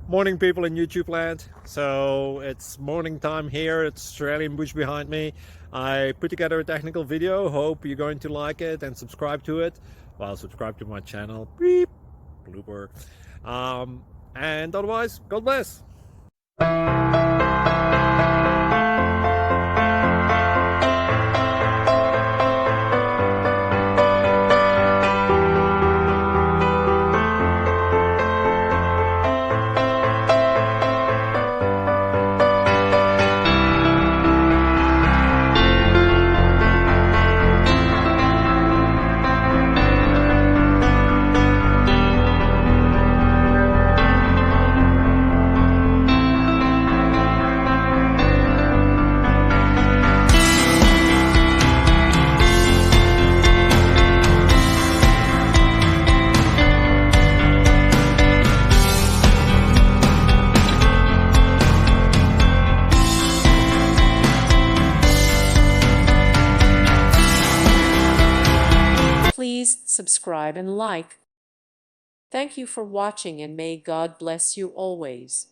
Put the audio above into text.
Morning, people in YouTube land. So it's morning time here. It's Australian bush behind me. I put together a technical video. Hope you're going to like it and subscribe to it. Well, subscribe to my channel. Beep, blooper. And otherwise, God bless. Please subscribe and like. Thank you for watching, and may God bless you always.